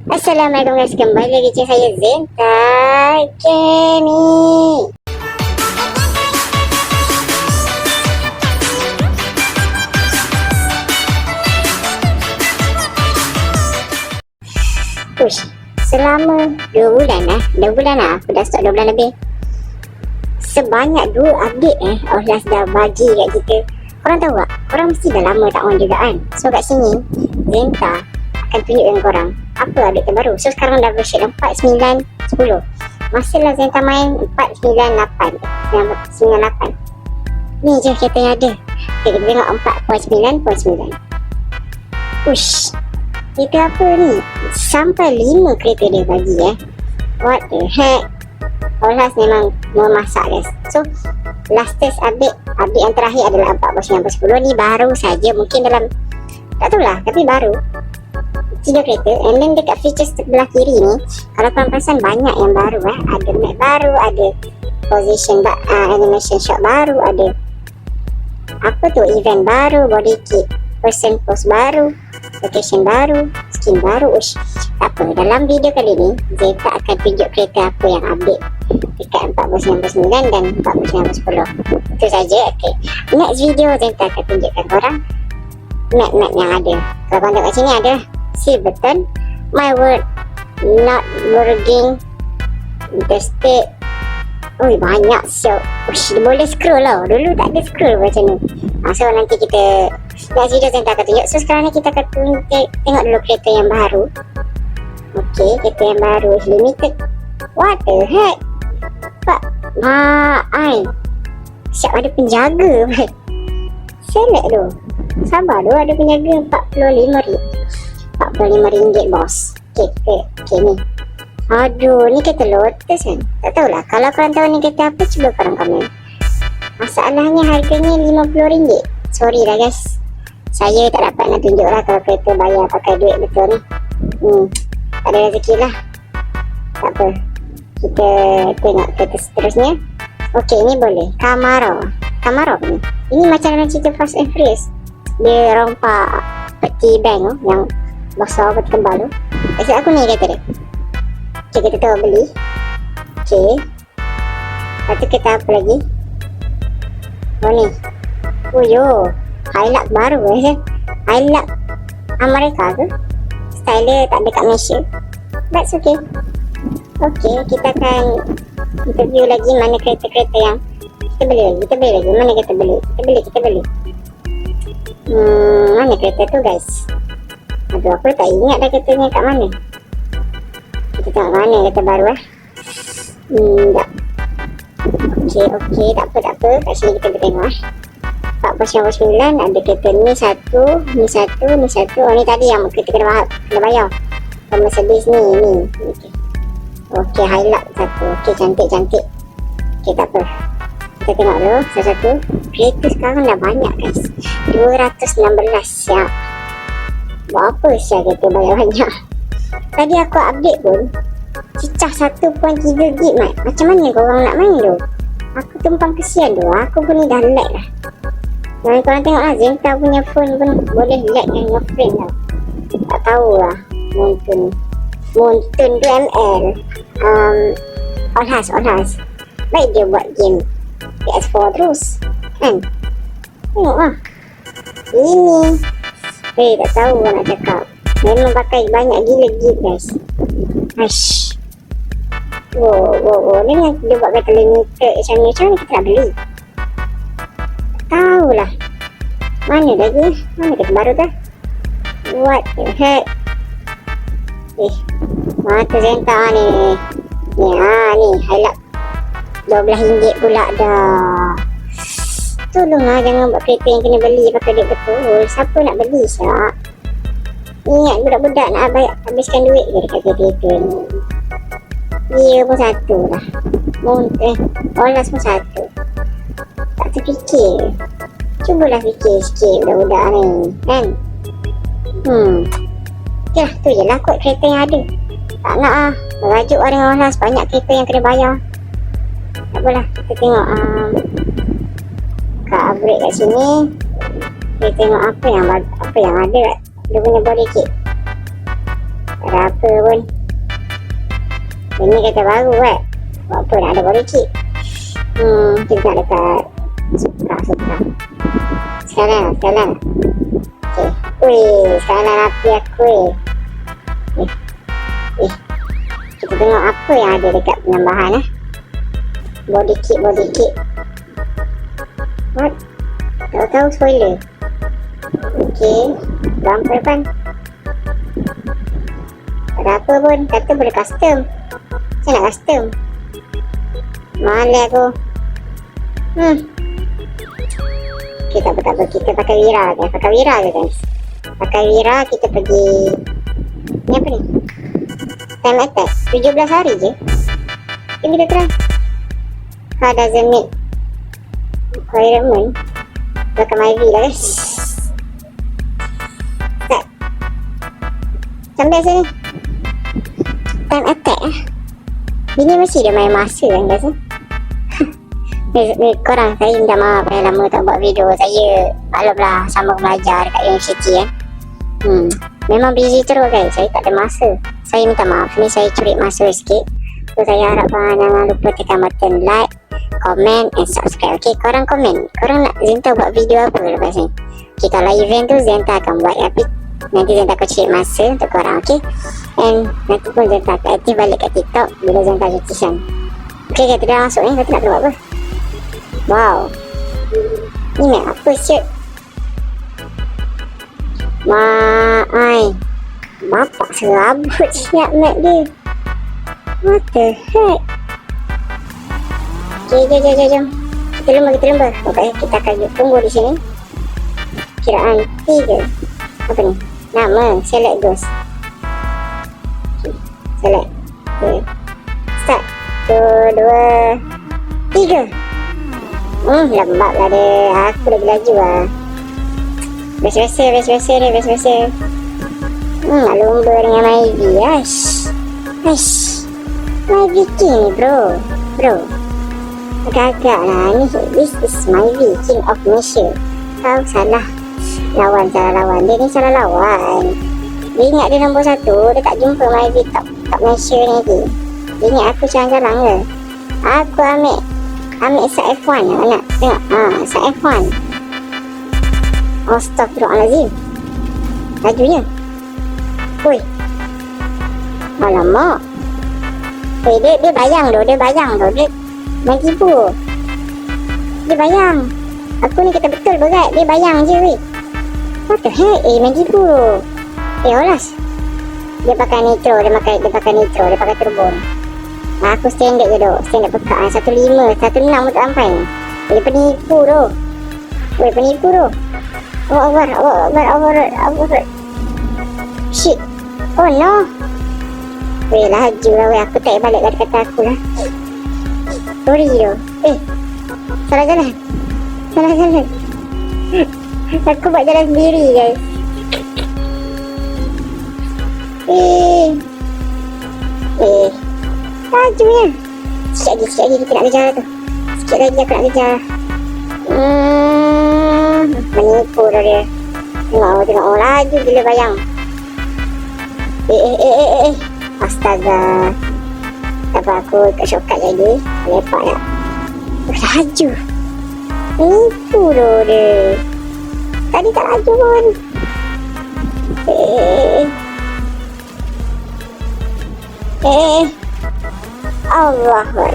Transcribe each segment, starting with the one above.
Assalamualaikum guys, kembali lagi dengan saya Zenta Kenny. Push, selama 2 bulan aku dah start 2 bulan lebih. Sebanyak 2 update Outlast dah bagi kat kita. Korang tahu tak? Korang mesti dah lama tak on juga kan? So kat sini Zenta akan tunjuk dengan korang apa update terbaru. So sekarang dah version 4.9.10. Masalah Zenta main 4.9.8 ni je kereta yang ada. Okay, kita tengok 4.9.9. Ush, kereta apa ni? Sampai 5 kereta dia bagi What the heck. Outlast memang memasak guys. So latest update yang terakhir adalah 4.9.10. Ni baru saja, mungkin dalam tak tahulah, tapi baru 3 kereta. And then dekat features sebelah kiri ni, kalau korang perasan banyak yang baru ada map baru, ada position animation shot baru, ada apa tu, event baru, body kit, person pose baru, location baru, skin baru. Ush, tak apa, dalam video kali ni Zeta akan tunjuk kereta apa yang update dekat 4.9.9 dan 4.9.10. Itu saja. Okay, next video Zeta akan tunjukkan korang map-map yang ada. Kalau korang tengok kat sini ada Silverton, My World, Not Working, Interstate. Ui, banyak. So dia boleh scroll lah. Dulu tak ada scroll macam ni. So nanti kita next video Zenta akan tunjuk. So sekarang ni kita akan tengok dulu kereta yang baru. Okay, kereta yang baru is limited. What the heck? Pak siap ada penjaga. Select tu. Sabar tu, ada penjaga. RM45 bos. Okay ni. Aduh, ni kereta Lotus kan? Tak tahulah. Kalau korang tahu ni kereta apa, cuba korang komen. Masalahnya harganya RM50. Sorry lah guys, saya tak dapat nak tunjuk lah kalau kereta bayar pakai duit betul ni. Tak ada rezeki lah. Tak apa, kita tengok kereta seterusnya. Okay, ni boleh Camaro ni. Ini macam dalam cerita Fast and Furious. Dia rompak peti bank tu, yang besar peti tebal tu. Maksud aku ni kereta dia. Okay, kita tahu beli. Okay, lepas tu kita apa lagi? Oh ni, Hilux baru Hilux Amerika ke? Style dia tak ada kat Malaysia. That's okay. Okay, kita akan interview lagi mana kereta-kereta yang kita beli lagi. Mana kita beli? Mana kereta tu guys? Aduh, aku tak ingat dah keretanya kat mana. Kita tengok mana kereta baru Sekejap. Okay, tak apa. Kat sini kita tengok 4.9 ada kereta ni satu. Oh, ni tadi yang kita kena bayar. Mercedes ni. Okay, Hilux satu. Okay, cantik. Okay, tak apa. Kita tengok dulu satu-satu. Kereta sekarang dah banyak guys, 216 ya. Buat apa siap kereta bayar banyak. Tadi aku update pun cicah 1.3 gig mat. Macam mana korang nak main tu? Aku tumpang kesian tu. Aku pun ni dah lag lah. Dan korang tengok lah, Zenta punya phone pun boleh lag dengan ngeframe tau. Tak tahulah. Montun 2ml. Outlast baik dia buat game PS4 terus kan. Tengok lah ini. Tak tahu nak cakap. Memang pakai banyak gila gig guys. Aish. Wow. Ni dia buat kata limited macam ni kita nak beli. Tahulah. Mana kereta baru tu? What the heck? Mata Zenta ni. Ni Hilux RM12 pula dah. Tolonglah jangan buat kereta yang kena beli pakai duit betul. Siapa nak beli syak? Ingat budak-budak nak habiskan duit je dekat kereta ni. Dia pun satu lah. Outlast pun satu. Tak terfikir. Cubalah fikir sikit budak-budak ni kan. Okay lah, tu je lah kot kereta yang ada. Tak nak lah merajuk orang Outlast, banyak kereta yang kena bayar. Tak apalah, kita tengok kat upgrade kat sini. Kita tengok apa yang ada dia punya body kit. ada apa pun. Ini kata baru kan. Buat apa nak ada body kick. Kita nak dekat Supra. Sekarang. Okay. Wih, sekarang rapi aku kita tengok apa yang ada dekat penambahan body kit. What? Tahu spoiler. Okay, bumper depan. Ada apa pun, kata boleh custom. Saya nak custom. Malas aku. Okay, tak apa. Kita pakai Wira je guys. Pakai Wira, kita pergi. Ni apa ni? Time attack 17 hari je. Kita try. How doesn't make requirement. Pakai Myvi lah guys. Start. Macam biasa ni. Time attack Ini mesti dia main masa kan guys. Korang, saya minta maaf lama tak buat video. Saya maklumlah sama belajar dekat universiti memang busy terus guys. Saya tak ada masa. Saya minta maaf. Ni saya curi masa sikit. So saya harap korang jangan lupa tekan button like, comment and subscribe. Okay, korang komen. Korang nak Zenta buat video apa lepas ni? Okay, kalau event tu Zenta akan buat. Tapi nanti Zenta akan curi masa untuk korang. Okay, and nanti pun Zenta akan aktif balik kat TikTok bila Zenta cuti. Okay, kita dah masuk ni. Kita nak buat apa? Wow, ni map apa siap? Bapak serabut siap map dia. What the heck? Okay, jom. Kita lembah. Okay, kita akan tunggu di sini. Kiraan 3. Apa ni? Nama, select ghost. Okay, select. Okay. Start. 1, 2, 3. Lambat lah dia. Aku lagi laju lah. Biasa. Nak lomba dengan Myvi. Aish. Myvi king ni bro. Agak-agak lah ni. This is Myvi, king of Malaysia. Kau salah lawan. Dia ni salah lawan. Dia ingat dia nombor 1. Dia tak jumpa Myvi top Malaysia ni lagi. Dia ingat aku jalan-jalan ke. Aku ambil side F1 nak tengok. Side F1. Astaghfirullahaladzim. Lajunya. Oi. Alamak. Dia bayang tu. Dia main tipu. Dia bayang. Aku ni kata betul berat. Dia bayang je weh. What the heck? Main tipu. Olas. Dia pakai nitro. Dia pakai turbo. Aku standard je tu. Standard pekak 15, 16 pun tak sampai ni. Dia penipu tu. Awak. Shit. Oh no. Laju lah weh. Aku tak balik kat kata aku lah. Sorry tu. Salah jalan. Aku buat jalan sendiri guys. Lajunya. Sikit lagi kita nak kejar tu. Sikit lagi aku nak kejar. Menipu dah dia. Tengok laju gila bayang. Astaga. Tak apa, aku kat shortcut lagi. Lepak tak. Laju. Menipu dah dia. Tadi tak laju pun. Allahuakbar.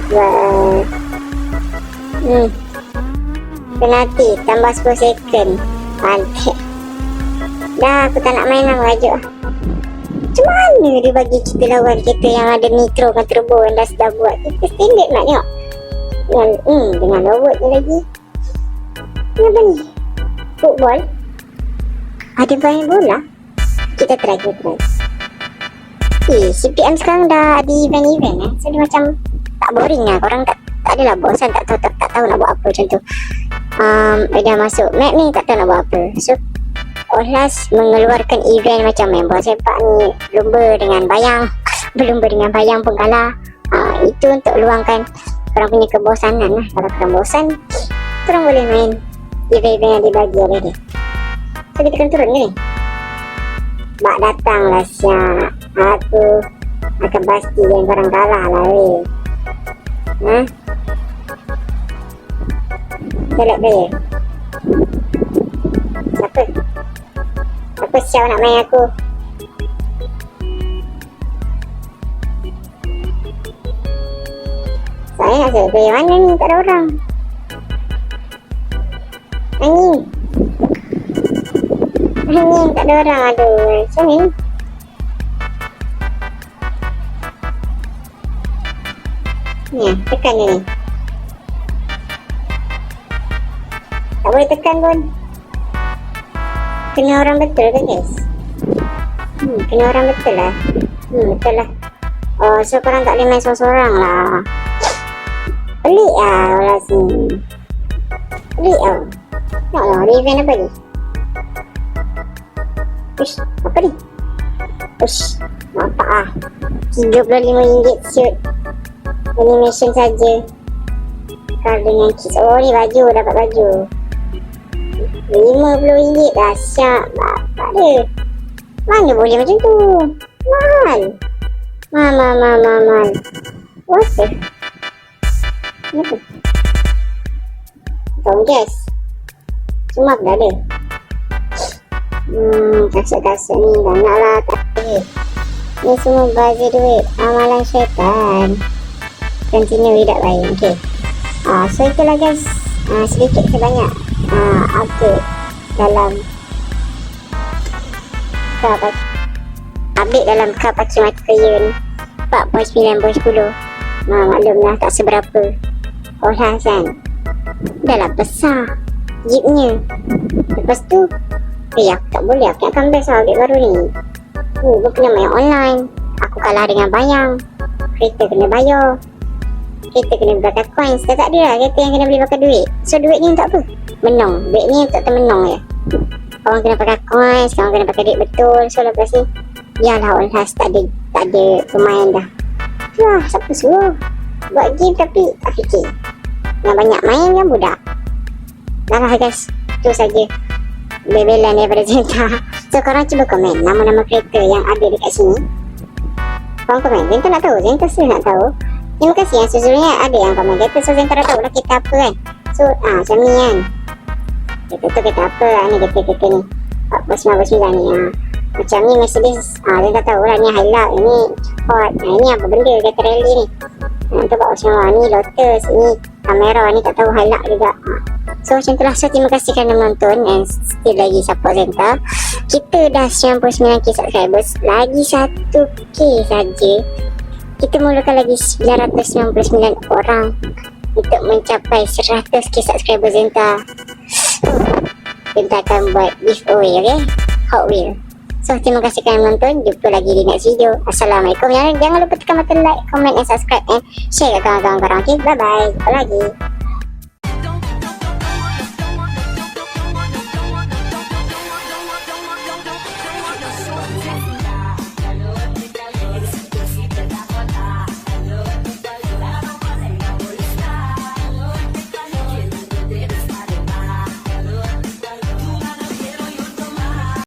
Penalti tambah 10 second. Mantap. Dah aku tak nak main lah merajuk. Macam mana dia bagi kita lawan kereta yang ada nitro kan turbo yang dah buat. Kita standard nak tengok. Dengan robot je lagi. Kenapa ni? Football? Ada main bola? Kita try. CPM sekarang dah ada event so dia macam tak boring lah. Korang tak adalah bosan, tak tahu nak buat apa macam tu. Dah masuk map ni tak tahu nak buat apa. So Olas mengeluarkan event macam main bola sepak ni, berlumba dengan bayang pun kalah. Itu untuk luangkan korang punya kebosanan lah. Kalau korang bosan, korang boleh main event yang dibagi oleh dia. So kita akan turun ke ni? Bak datang lah siap. Aku akan pasti yang korang kalah lah weh. Ha? Select player. Siapa? Siapa siap nak main aku? Saya nak select player mana ni? Tak ada orang. Angin. Angin tak ada orang. Aduh. Macam ni. Ni tekan dia ni. Tak boleh tekan pun. Kena orang betul ke guys? Kena orang betul lah. Betul lah. Oh, so korang tak boleh main seorang-seorang lah. Pelik lah orang sini. Pelik tau. Ya Allah, ada event apa ni? Ush, apa ni? Ush, nampak lah. RM35 shoot. Animation saja. Kar dengan kids. Oh ni baju, dapat baju. RM50 dah siap. Tak ada. Mana boleh macam tu? Mahal. Mahal. What the? Apa? Tahu guys. Cuma dah ada. Kasut-kasut ni dah nak lah. Tak ada. Ni semua bazir duit. Amalan syaitan. Continue tidak baik. Okay. So itulah guys. Sedikit sebanyak update dalam Car Parking Mata ni 4.9.10. Maklumlah tak seberapa orang kan. Dah lah besar jeepnya. Lepas tu aku tak boleh. Aku akan best lah update baru ni. Aku kena main online. Aku kalah dengan bayang. Kereta kena bayar. Kereta kena bakar coins. Tak ada lah kereta yang kena beli bakar duit. So duit ni untuk apa? Menang. Duit ni untuk termenang je. Orang kena pakai coins. Orang kena pakai duit betul. So lepas ni biarlah all has tak ada pemain dah. Wah, siapa suruh buat game tapi tak fikir. Yang banyak main kan budak. Dah lah guys, itu saja bebelan daripada Zenta. So korang cuba komen nama-nama kereta yang ada dekat sini. Korang komen, Zenta nak tahu, Zenta sendiri nak tahu. Terima kasih yang sejujurnya ada yang komen kereta. So Zenta dah tahu lah kereta apa kan. So macam ni kan, kereta tu kereta apa. Ni kereta ni 49 ni. Macam ni Mercedes, Zenta tahu lah. Ni Hilux, ini Ford. Ini apa benda kereta rally ni. Tu buat macam ni Lotus, ni kamera ni tak tahu Hilux juga. So macam tu lah. So terima kasih kerana menonton and still lagi support Zenta. Kita dah 99k subscribers. Lagi 1k saja. Kita mulakan lagi 999 orang untuk mencapai 100k subscriber Zenta. Zenta akan buat giveaway, okay? Hot Wheel. So terima kasih kerana menonton. Jumpa lagi di next video. Assalamualaikum. Jangan lupa tekan button like, comment and subscribe and share ke kawan-kawan korang. Okay, bye bye. Jumpa lagi.